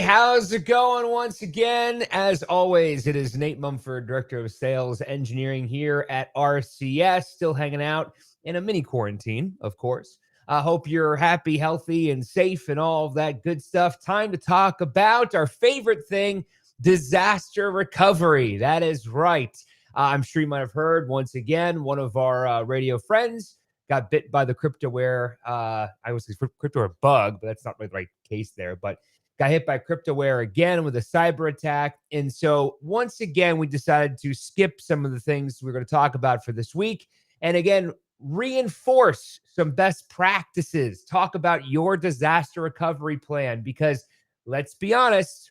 how's it going once again? As always, it is Nate Mumford, Director of Sales Engineering here at RCS, still hanging out in a mini quarantine, of course. I hope you're happy, healthy, and safe and all of that good stuff. Time to talk about our favorite thing, disaster recovery. That is right. I'm sure you might have heard, once again, one of our radio friends got bit by the cryptoware. I was cryptoware bug, but that's not really the right case there. But got hit by cryptoware again with a cyber attack. And so once again, we decided to skip some of the things we're going to talk about for this week. And again, reinforce some best practices. Talk about your disaster recovery plan, because let's be honest,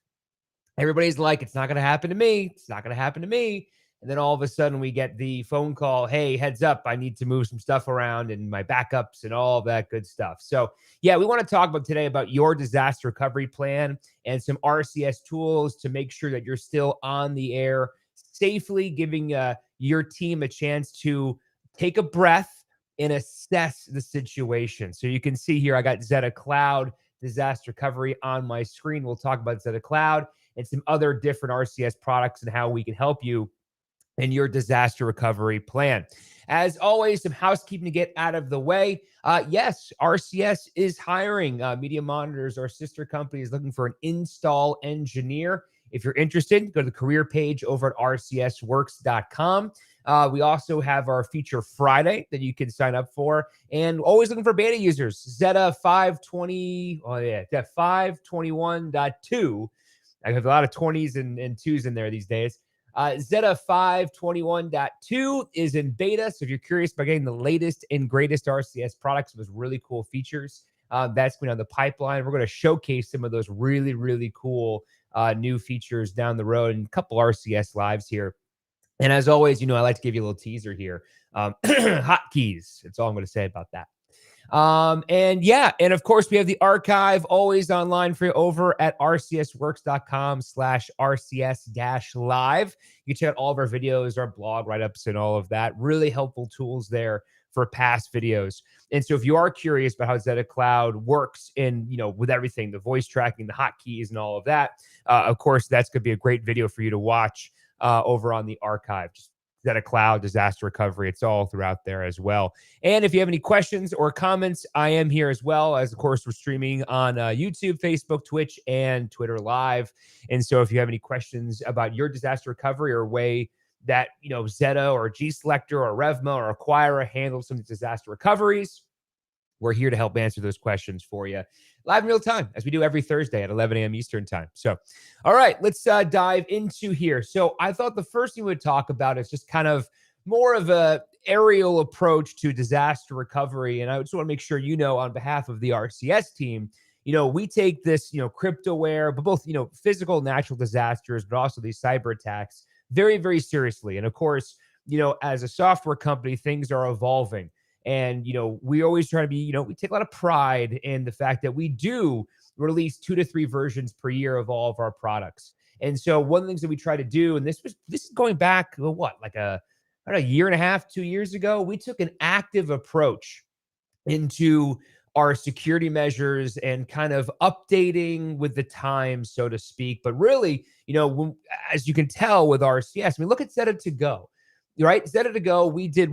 everybody's like, it's not going to happen to me. It's not going to happen to me. And then all of a sudden we get the phone call, hey, heads up, I need to move some stuff around and my backups and all of that good stuff. So yeah, we want to talk about today about your disaster recovery plan and some RCS tools to make sure that you're still on the air safely, giving your team a chance to take a breath and assess the situation. So you can see here, I got Zeta Cloud disaster recovery on my screen. We'll talk about Zeta Cloud and some other different RCS products and how we can help you in your disaster recovery plan. As always, some housekeeping to get out of the way. Yes, RCS is hiring. Media Monitors, our sister company, is looking for an install engineer. If you're interested, go to the career page over at rcsworks.com. We also have our Feature Friday that you can sign up for, and always looking for beta users. Zeta 520, Zeta 521.2. I have a lot of 20s and 2s in there these days. Zeta 521.2 is in beta. So if you're curious about getting the latest and greatest RCS products with really cool features, that's going on the pipeline. We're going to showcase some of those really, really cool new features down the road and a couple RCS lives here. And as always, I like to give you a little teaser here. Hotkeys. That's all I'm going to say about that. And of course, we have the archive always online for you over at rcsworks.com/RCS-live. You can check out all of our videos, our blog write-ups, and all of that. Really helpful tools there for past videos. And so if you are curious about how Zeta Cloud works in, with everything, the voice tracking, the hotkeys, and all of that, of course, that's going to be a great video for you to watch over on the archive. Just Zeta Cloud, disaster recovery. It's all throughout there as well. And if you have any questions or comments, I am here as well. As of course, we're streaming on YouTube, Facebook, Twitch, and Twitter Live. And so if you have any questions about your disaster recovery or way that, Zeta or G Selector or Revma or Acquira handle some disaster recoveries, we're here to help answer those questions for you live in real time, as we do every Thursday at 11 a.m. Eastern time. So, all right, let's dive into here. So I thought the first thing we would talk about is just kind of more of a aerial approach to disaster recovery. And I just want to make sure, on behalf of the RCS team, we take this, cryptoware, but both, physical, natural disasters, but also these cyber attacks very, very seriously. And of course, as a software company, things are evolving. And, we always try to be, we take a lot of pride in the fact that we do release 2 to 3 versions per year of all of our products. And so one of the things that we try to do, and this is going back, like a year and a half, 2 years ago, we took an active approach into our security measures and kind of updating with the times, so to speak. But really, as you can tell with RCS, look at Zeta to Go. Right? Zeta to Go, we did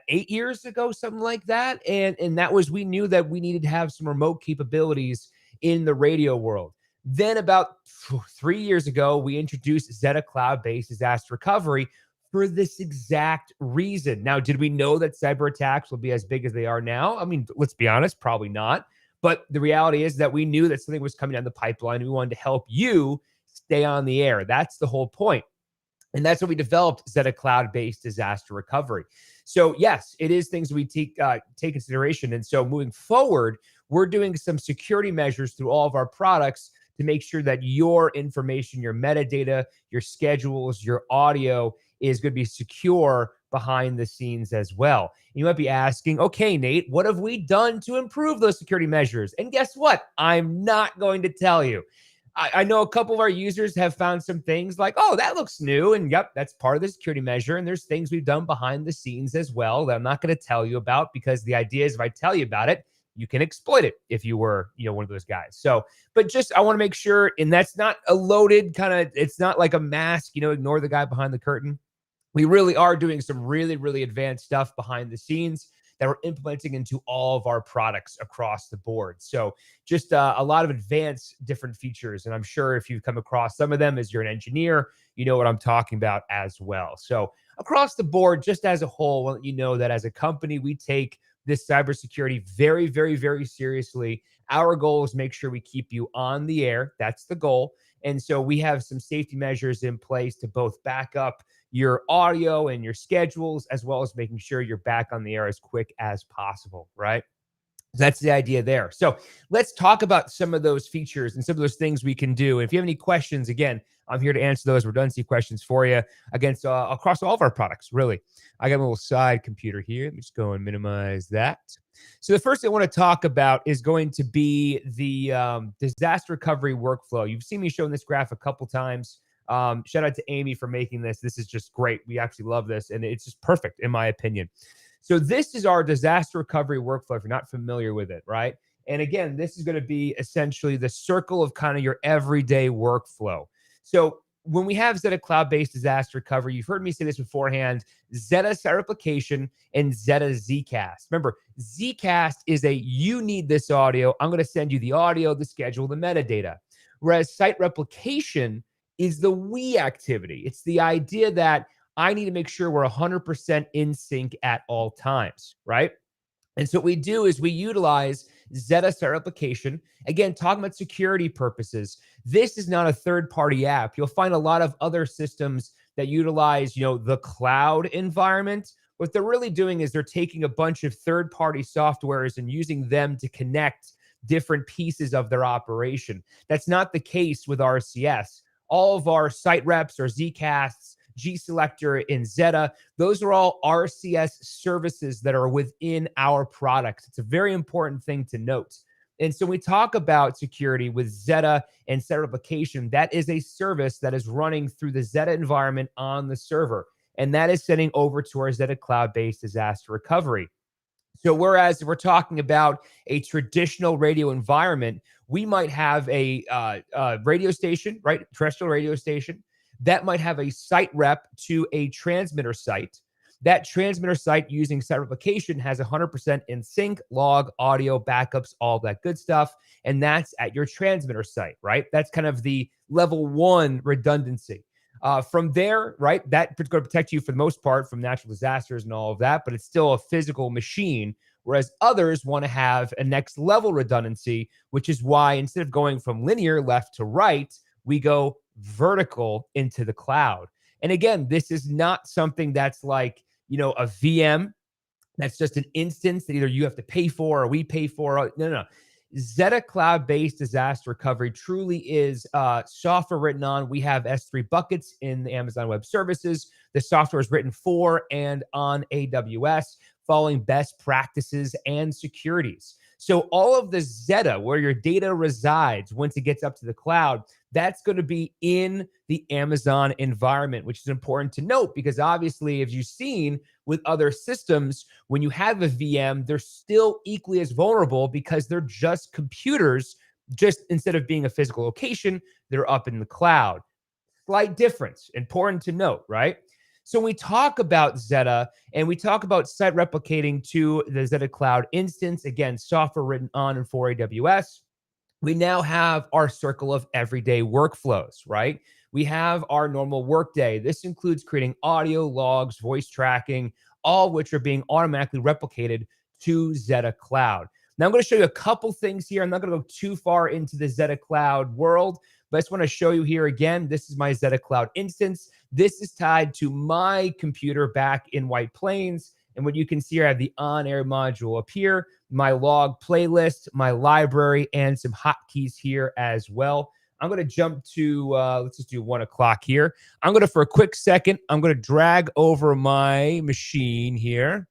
8 years ago, something like that. And that was, we knew that we needed to have some remote capabilities in the radio world. Then about 3 years ago, we introduced Zeta Cloud-based disaster recovery for this exact reason. Now, did we know that cyber attacks will be as big as they are now? Let's be honest, probably not. But the reality is that we knew that something was coming down the pipeline. And we wanted to help you stay on the air. That's the whole point. And that's when we developed Zeta Cloud-based disaster recovery. So yes, it is things we take consideration. And so moving forward, we're doing some security measures through all of our products to make sure that your information, your metadata, your schedules, your audio is going to be secure behind the scenes as well. And you might be asking, okay, Nate, what have we done to improve those security measures? And guess what? I'm not going to tell you. I know a couple of our users have found some things like, oh, that looks new. And yep, that's part of the security measure. And there's things we've done behind the scenes as well that I'm not going to tell you about, because the idea is if I tell you about it, you can exploit it if you were, one of those guys. So, but just I want to make sure, and that's not a loaded kind of, it's not like a mask, ignore the guy behind the curtain. We really are doing some really, really advanced stuff behind the scenes that we're implementing into all of our products across the board. So just a lot of advanced different features. And I'm sure if you've come across some of them as you're an engineer, you know what I'm talking about as well. So across the board, just as a whole, I want you know that as a company, we take this cybersecurity very, very, very seriously. Our goal is make sure we keep you on the air. That's the goal. And so we have some safety measures in place to both back up your audio and your schedules, as well as making sure you're back on the air as quick as possible, right? That's the idea there. So let's talk about some of those features and some of those things we can do. If you have any questions, again, I'm here to answer those redundancy questions for you across all of our products, really. I got a little side computer here. Let me just go and minimize that. So the first thing I want to talk about is going to be the disaster recovery workflow. You've seen me showing this graph a couple times. Shout out to Amy for making this. This is just great. We actually love this, and it's just perfect in my opinion. So this is our disaster recovery workflow if you're not familiar with it, right? And again, this is going to be essentially the circle of kind of your everyday workflow. So when we have Zetta cloud-based disaster recovery, you've heard me say this beforehand, Zetta site replication and Zetta Zcast. Remember, Zcast is you need this audio. I'm going to send you the audio, the schedule, the metadata. Whereas site replication is the we activity. It's the idea that I need to make sure we're 100% in sync at all times, right? And so what we do is we utilize Zetta site replication. Again, talking about security purposes, this is not a third-party app. You'll find a lot of other systems that utilize, the cloud environment. What they're really doing is they're taking a bunch of third-party softwares and using them to connect different pieces of their operation. That's not the case with RCS. All of our site reps, our Zcasts, G-Selector, and Zetta, those are all RCS services that are within our products. It's a very important thing to note. And so we talk about security with Zetta and site replication. That is a service that is running through the Zetta environment on the server. And that is sending over to our Zetta cloud-based disaster recovery. So whereas we're talking about a traditional radio environment, we might have a radio station, right? Terrestrial radio station that might have a site rep to a transmitter site. That transmitter site using site replication has 100% in sync, log, audio, backups, all that good stuff. And that's at your transmitter site, right? That's kind of the level 1 redundancy. From there, right, that's going to protect you for the most part from natural disasters and all of that, but it's still a physical machine. Whereas others want to have a next level redundancy, which is why instead of going from linear left to right, we go vertical into the cloud. And again, this is not something that's like, a VM. That's just an instance that either you have to pay for or we pay for. No. Zetta cloud-based disaster recovery truly is software written on. We have S3 buckets in the Amazon Web Services. The software is written for and on AWS, following best practices and securities. So all of the Zetta, where your data resides once it gets up to the cloud, that's going to be in the Amazon environment, which is important to note because obviously, as you've seen with other systems, when you have a VM, they're still equally as vulnerable because they're just computers. Just instead of being a physical location, they're up in the cloud. Slight difference, important to note, right? So when we talk about Zetta and we talk about site replicating to the Zetta Cloud instance, again, software written on and for AWS, we now have our circle of everyday workflows, right? We have our normal workday. This includes creating audio, logs, voice tracking, all which are being automatically replicated to Zetta Cloud. Now I'm going to show you a couple things here. I'm not going to go too far into the Zetta Cloud world, but I just want to show you here again. This is my Zetta Cloud instance. This is tied to my computer back in White Plains. And what you can see here, I have the on-air module up here, my log playlist, my library, and some hotkeys here as well. I'm going to jump to, let's just do 1 o'clock here. I'm going to, for a quick second, I'm going to drag over my machine here.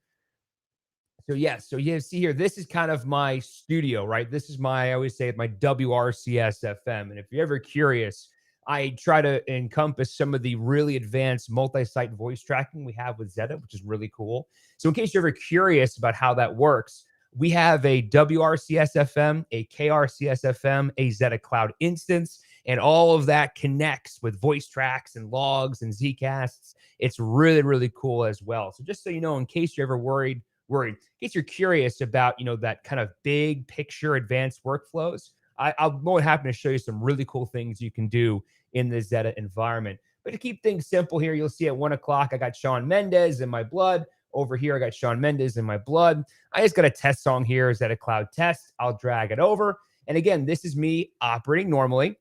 So yes, so you see here, this is kind of my studio, right? This is I always say my WRCS FM. And if you're ever curious, I try to encompass some of the really advanced multi-site voice tracking we have with Zetta, which is really cool. So in case you're ever curious about how that works, We have a WRCS FM, a KRCS FM, a Zeta Cloud instance, and all of that connects with voice tracks and logs and Zcasts. It's really, really cool as well. So just so you know, in case you're ever worried, in case you're curious about, that kind of big picture advanced workflows, I'm more than happy to show you some really cool things you can do in the Zeta environment. But to keep things simple here, you'll see at 1 o'clock, I got Shawn Mendes in my blood. Over here, I got Shawn Mendes in my blood. I just got a test song here, Zeta Cloud test. I'll drag it over. And again, this is me operating normally.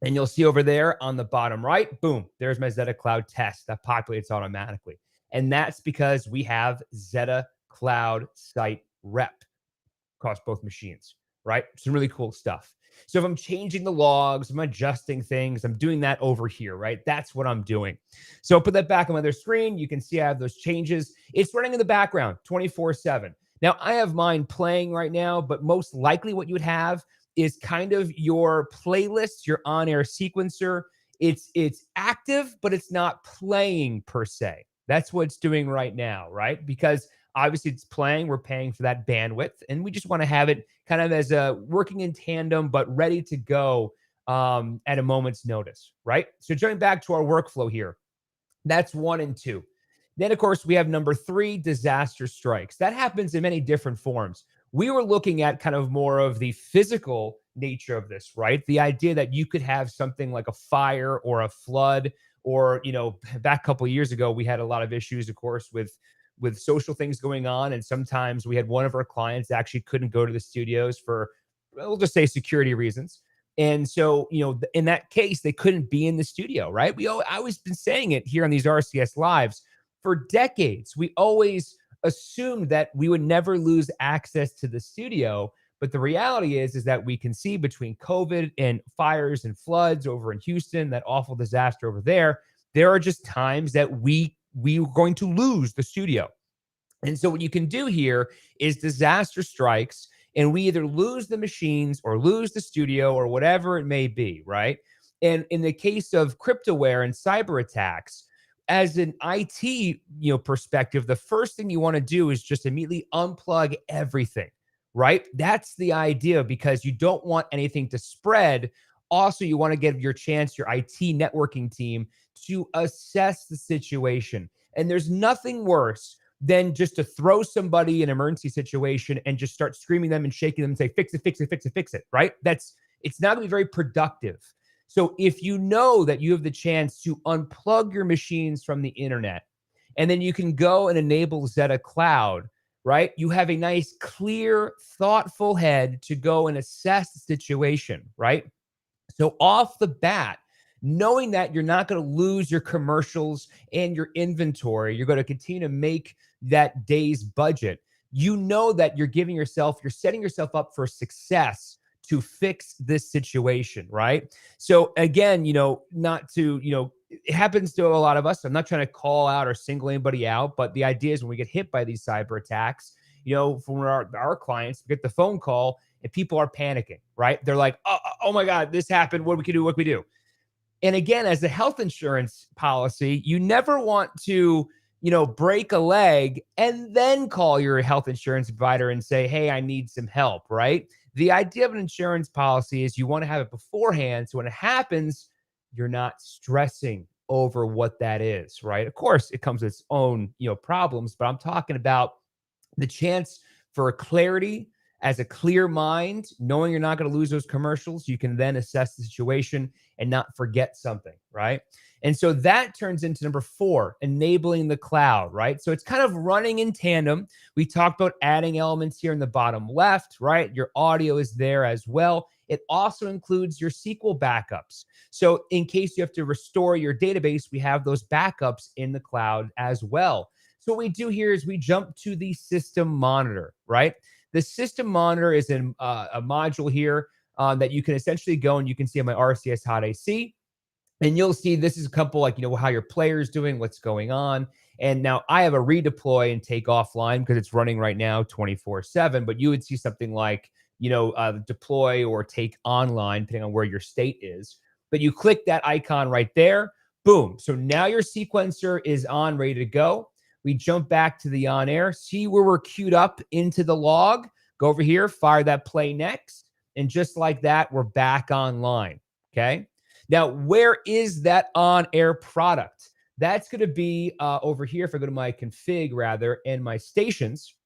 And you'll see over there on the bottom right, boom, there's my Zeta Cloud test that populates automatically. And that's because we have Zeta Cloud site rep across both machines, right? Some really cool stuff. So if I'm changing the logs, I'm adjusting things, I'm doing that over here, right? That's what I'm doing. So I'll put that back on my other screen. You can see I have those changes. It's running in the background 24/7. Now I have mine playing right now, but most likely what you would have is kind of your playlist, your on-air sequencer. It's active, but it's not playing per se. That's what it's doing right now, right? Because obviously it's playing, we're paying for that bandwidth, and we just want to have it kind of as a working in tandem, but ready to go at a moment's notice, right? So jumping back to our workflow here, that's 1 and 2. Then, of course, we have number 3, disaster strikes. That happens in many different forms. We were looking at kind of more of the physical nature of this, right? The idea that you could have something like a fire or a flood, or, back a couple of years ago, we had a lot of issues, of course, with social things going on. And sometimes we had one of our clients actually couldn't go to the studios for, we'll just say, security reasons. And so, in that case, they couldn't be in the studio, right? I always been saying it here on these RCS lives for decades. We always assumed that we would never lose access to the studio. But the reality is that we can see between COVID and fires and floods over in Houston, that awful disaster over there are just times that we are going to lose the studio. And so what you can do here is disaster strikes, and we either lose the machines or lose the studio or whatever it may be, right? And in the case of cryptoware and cyber attacks, as an IT perspective, the first thing you want to do is just immediately unplug everything, right? That's the idea, because you don't want anything to spread. Also, you want to give your IT networking team to assess the situation. And there's nothing worse than just to throw somebody in an emergency situation and just start screaming them and shaking them and say, fix it, fix it, fix it, fix it, right? It's not going to be very productive. So if you know that you have the chance to unplug your machines from the internet, and then you can go and enable Zeta Cloud, right? You have a nice, clear, thoughtful head to go and assess the situation, right? So off the bat, knowing that you're not going to lose your commercials and your inventory, you're going to continue to make that day's budget. You know that you're setting yourself up for success to fix this situation, right? So again, it happens to a lot of us. I'm not trying to call out or single anybody out, but the idea is when we get hit by these cyber attacks, from our clients, we get the phone call and people are panicking, right? They're like, oh my God, this happened. What do we do? And again, as a health insurance policy, you never want to, break a leg and then call your health insurance provider and say, hey, I need some help, right? The idea of an insurance policy is you want to have it beforehand. So when it happens, you're not stressing over what that is, right? Of course, it comes with its own, problems, but I'm talking about the chance for clarity, as a clear mind, knowing you're not going to lose those commercials. You can then assess the situation and not forget something, right? And so that turns into number 4, enabling the cloud, right? So it's kind of running in tandem. We talked about adding elements here in the bottom left, right? Your audio is there as well. It also includes your SQL backups. So in case you have to restore your database, we have those backups in the cloud as well. So what we do here is we jump to the system monitor, right? The system monitor is a module here that you can essentially go and you can see on my RCS Hot AC. And you'll see this is a couple like, how your player's doing, what's going on. And now I have a redeploy and take offline because it's running right now 24/7. But you would see something like, deploy or take online, depending on where your state is. But you click that icon right there. Boom. So now your sequencer is on, ready to go. We jump back to the on air, see where we're queued up into the log. Go over here, fire that play next. And just like that, we're back online. Okay. Now, where is that on-air product? That's going to be over here. If I go to my config rather and my stations,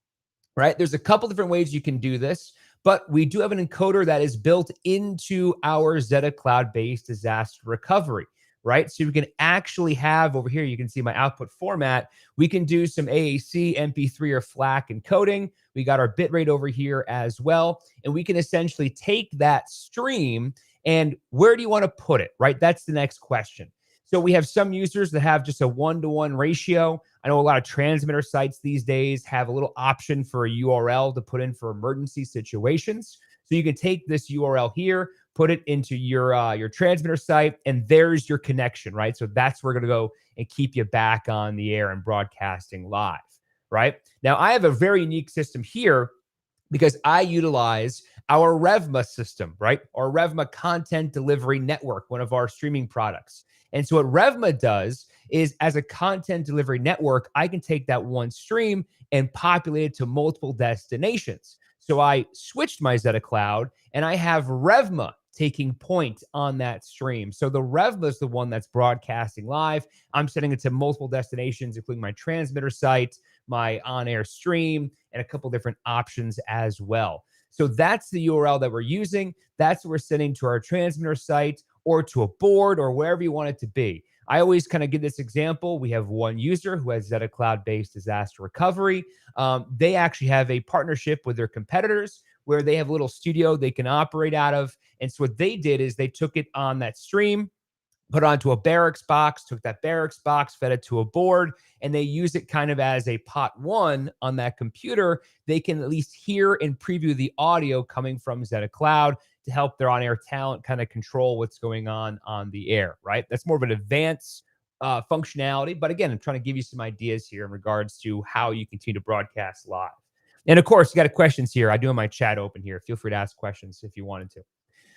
right? There's a couple different ways you can do this, but we do have an encoder that is built into our Zeta cloud-based disaster recovery, right? So we can actually have over here, you can see my output format. We can do some AAC, MP3, or FLAC encoding. We got our bitrate over here as well. And we can essentially take that stream and where do you want to put it, right? That's the next question. So we have some users that have just a 1-to-1 ratio. I know a lot of transmitter sites these days have a little option for a URL to put in for emergency situations. So you can take this URL here, put it into your transmitter site, and there's your connection, right? So that's where we're going to go and keep you back on the air and broadcasting live, right? Now, I have a very unique system here because I utilize our Revma system, right? Our Revma Content Delivery Network, one of our streaming products. And so what Revma does is as a content delivery network, I can take that one stream and populate it to multiple destinations. So I switched my Zeta Cloud and I have Revma taking point on that stream. So the Revma is the one that's broadcasting live. I'm sending it to multiple destinations, including my transmitter site, my on-air stream, and a couple different options as well. So that's the URL that we're using. That's what we're sending to our transmitter site or to a board or wherever you want it to be. I always kind of give this example. We have one user who has Zeta cloud-based disaster recovery. They actually have a partnership with their competitors where they have a little studio they can operate out of. And so what they did is they took it on that stream, put it onto a barracks box, took that barracks box, fed it to a board, and they use it kind of as a pot one on that computer. They can at least hear and preview the audio coming from Zeta Cloud to help their on-air talent kind of control what's going on the air, right? That's more of an advanced functionality. But again, I'm trying to give you some ideas here in regards to how you continue to broadcast live. And of course, you got questions here. I do have my chat open here. Feel free to ask questions if you wanted to.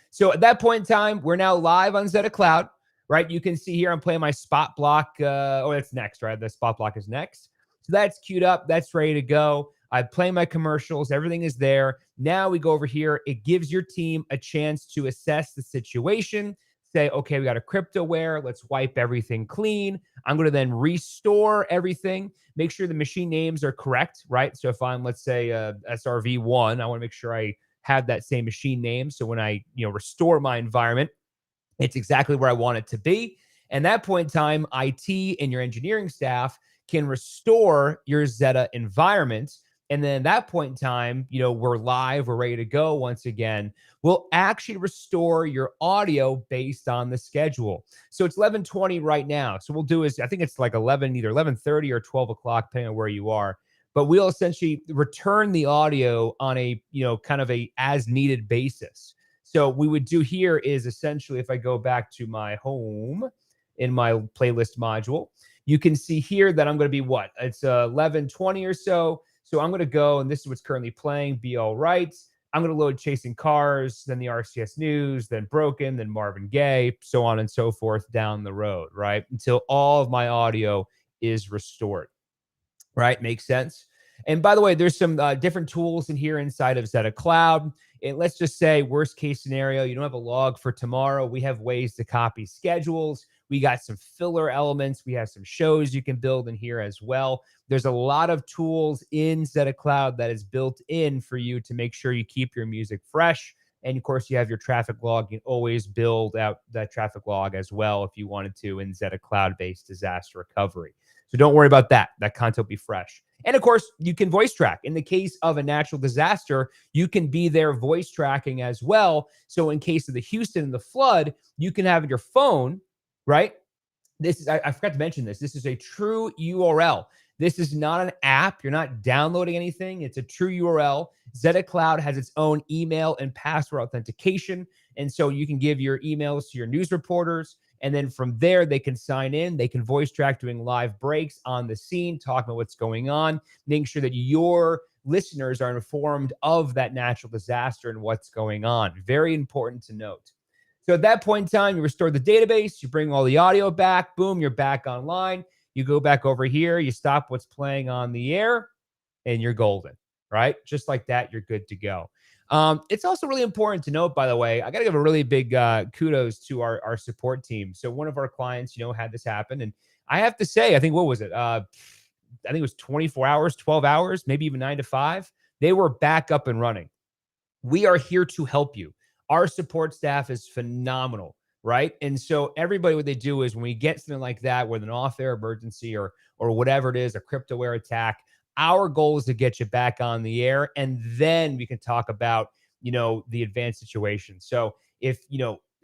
So at that point in time, we're now live on Zeta Cloud, right? You can see here I'm playing my spot block. Oh, that's next, right? The spot block is next. So that's queued up. That's ready to go. I play my commercials. Everything is there. Now we go over here. It gives your team a chance to assess the situation. Say, okay, we got a cryptoware. Let's wipe everything clean. I'm going to then restore everything. Make sure the machine names are correct, right? So if I'm, let's say, SRV1, I want to make sure I have that same machine name. So when I, restore my environment, it's exactly where I want it to be. And at that point in time, IT and your engineering staff can restore your Zeta environment. And then at that point in time, we're live, we're ready to go once again. We'll actually restore your audio based on the schedule. So it's 11:20 right now. So we'll do is, I think it's like either 11:30 or 12 o'clock, depending on where you are. But we'll essentially return the audio on a, kind of a as needed basis. So what we would do here is essentially, if I go back to my home in my playlist module, you can see here that I'm going to be what? It's 11:20 or so. So I'm going to go, and this is what's currently playing, Be All Right. I'm going to load Chasing Cars, then the RCS News, then Broken, then Marvin Gaye, so on and so forth down the road, right? Until all of my audio is restored, right? Makes sense? And by the way, there's some different tools in here inside of Zeta Cloud. And let's just say worst case scenario, you don't have a log for tomorrow. We have ways to copy schedules. We got some filler elements. We have some shows you can build in here as well. There's a lot of tools in Zeta Cloud that is built in for you to make sure you keep your music fresh. And of course, you have your traffic log. You can always build out that traffic log as well if you wanted to in Zeta Cloud-based disaster recovery. So don't worry about that. That content will be fresh. And of course, you can voice track. In the case of a natural disaster, you can be there voice tracking as well. So in case of the Houston and the flood, you can have your phone, right? This is, I forgot to mention this. This is a true URL. This is not an app. You're not downloading anything. It's a true URL. Zeta Cloud has its own email and password authentication. And so you can give your emails to your news reporters. And then from there, they can sign in. They can voice track doing live breaks on the scene, talking about what's going on, making sure that your listeners are informed of that natural disaster and what's going on. Very important to note. So at that point in time, you restore the database, you bring all the audio back, boom, you're back online. You go back over here, you stop what's playing on the air, and you're golden. right? Just like that, you're good to go. It's also really important to note, by the way, I got to give a really big kudos to our support team. So one of our clients, had this happen, and I have to say, I think what was it? I think it was 24 hours, 12 hours, maybe even 9 to 5. They were back up and running. We are here to help you. Our support staff is phenomenal, right? And so everybody, what they do is when we get something like that, with an off-air emergency or whatever it is, a cryptoware attack, our goal is to get you back on the air, and then we can talk about the advanced situation. So if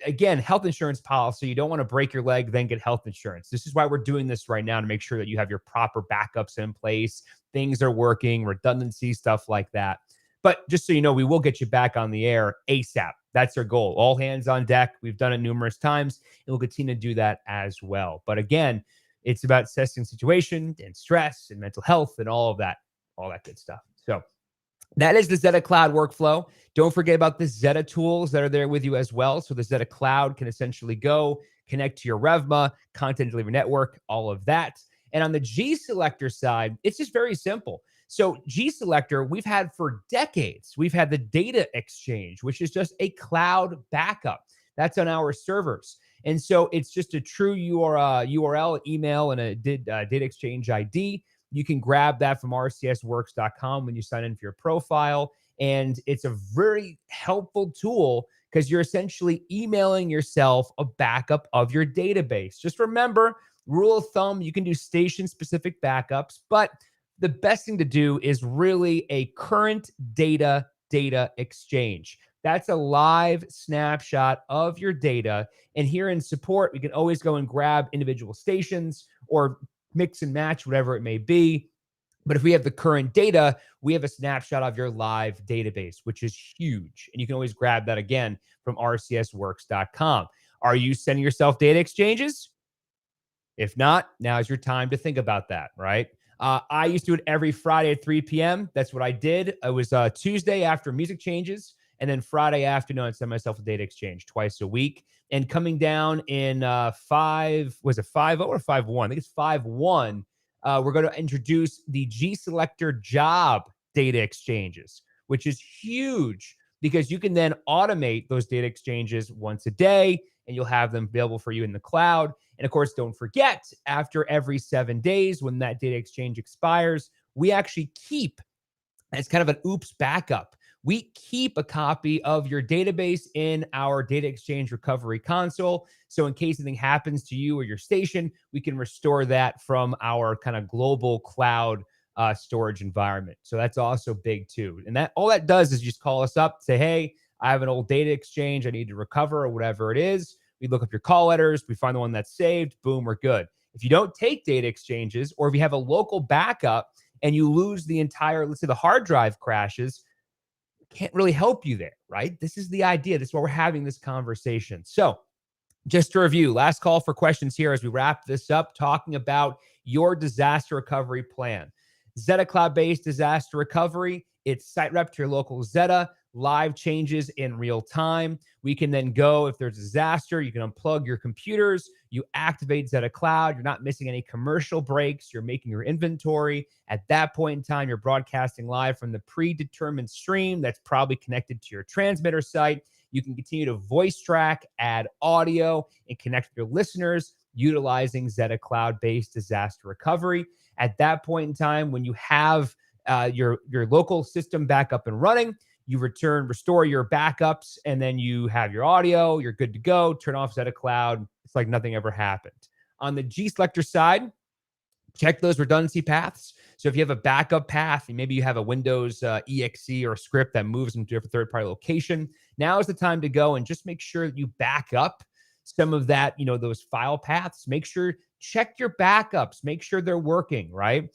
again, health insurance policy, you don't want to break your leg, then get health insurance. This is why we're doing this right now, to make sure that you have your proper backups in place, things are working, redundancy, stuff like that. But just so you know, we will get you back on the air ASAP. That's our goal. All hands on deck. We've done it numerous times, and we'll continue to do that as well. But again, it's about assessing situation and stress and mental health and all that good stuff. So that is the Zetta Cloud workflow. Don't forget about the Zetta tools that are there with you as well. So the Zetta Cloud can essentially go connect to your Revma, content delivery network, all of that. And on the G Selector side, it's just very simple. So G Selector, we've had for decades. We've had the data exchange, which is just a cloud backup. That's on our servers. And so it's just a true URL, email, and a data exchange ID. You can grab that from rcsworks.com when you sign in for your profile. And it's a very helpful tool because you're essentially emailing yourself a backup of your database. Just remember, rule of thumb, you can do station-specific backups, but the best thing to do is really a current data exchange. That's a live snapshot of your data. And here in support, we can always go and grab individual stations or mix and match, whatever it may be. But if we have the current data, we have a snapshot of your live database, which is huge. And you can always grab that again from rcsworks.com. Are you sending yourself data exchanges? If not, now's your time to think about that, right? I used to do it every Friday at 3 p.m. That's what I did. It was Tuesday after music changes, and then Friday afternoon, I'd send myself a data exchange twice a week. And coming down in was it 5.0 or 5.1? I think it's 5.1. We're going to introduce the G Selector job data exchanges, which is huge because you can then automate those data exchanges once a day, and you'll have them available for you in the cloud. And of course, don't forget, after every 7 days, when that data exchange expires, we actually keep, as kind of an oops backup, we keep a copy of your database in our data exchange recovery console. So in case anything happens to you or your station, we can restore that from our kind of global cloud storage environment. So that's also big too. And that all that does is just call us up, say, hey, I have an old data exchange I need to recover, or whatever it is. We look up your call letters, we find the one that's saved, boom, we're good. If you don't take data exchanges, or if you have a local backup and you lose the entire, let's say the hard drive crashes, can't really help you there, right? This is the idea. This is why we're having this conversation. So just to review, last call for questions here as we wrap this up, talking about your disaster recovery plan. Zetta cloud-based disaster recovery. It's site rep to your local Zetta, live changes in real time. We can then go, if there's a disaster, you can unplug your computers, you activate Zetta Cloud. You're not missing any commercial breaks. You're making your inventory. At that point in time, you're broadcasting live from the predetermined stream that's probably connected to your transmitter site. You can continue to voice track, add audio, and connect with your listeners utilizing Zetta cloud-based disaster recovery. At that point in time, when you have your local system back up and running, you restore your backups, and then you have your audio, you're good to go, turn off Zetta Cloud. It's like nothing ever happened. On the G Selector side, check those redundancy paths. So if you have a backup path, and maybe you have a Windows exe or a script that moves them to a third-party location, now is the time to go and just make sure that you back up some of that, those file paths. Make sure, check your backups, make sure they're working, right?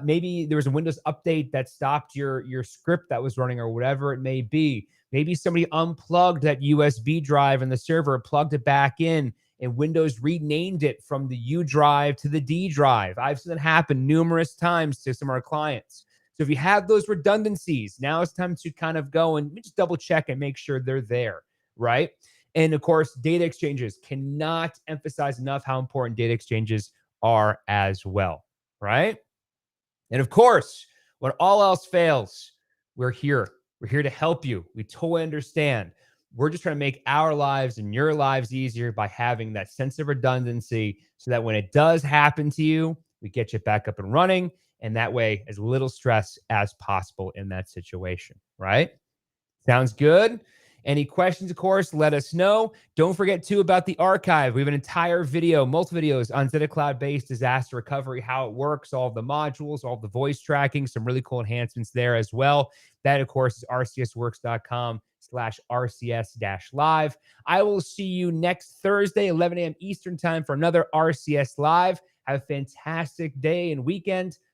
Maybe there was a Windows update that stopped your script that was running, or whatever it may be. Maybe somebody unplugged that USB drive in the server, plugged it back in, and Windows renamed it from the U drive to the D drive. I've seen that happen numerous times to some of our clients. So if you have those redundancies, now it's time to kind of go and just double check and make sure they're there, right? And of course, data exchanges. Cannot emphasize enough how important data exchanges are as well, right? And of course, when all else fails, we're here. We're here to help you. We totally understand. We're just trying to make our lives and your lives easier by having that sense of redundancy so that when it does happen to you, we get you back up and running. And that way, as little stress as possible in that situation, right? Sounds good. Any questions, of course, let us know. Don't forget, too, about the archive. We have an entire video, multiple videos on Zeta Cloud-based disaster recovery, how it works, all of the modules, all of the voice tracking, some really cool enhancements there as well. That, of course, is rcsworks.com/RCS-live. I will see you next Thursday, 11 a.m. Eastern time for another RCS Live. Have a fantastic day and weekend.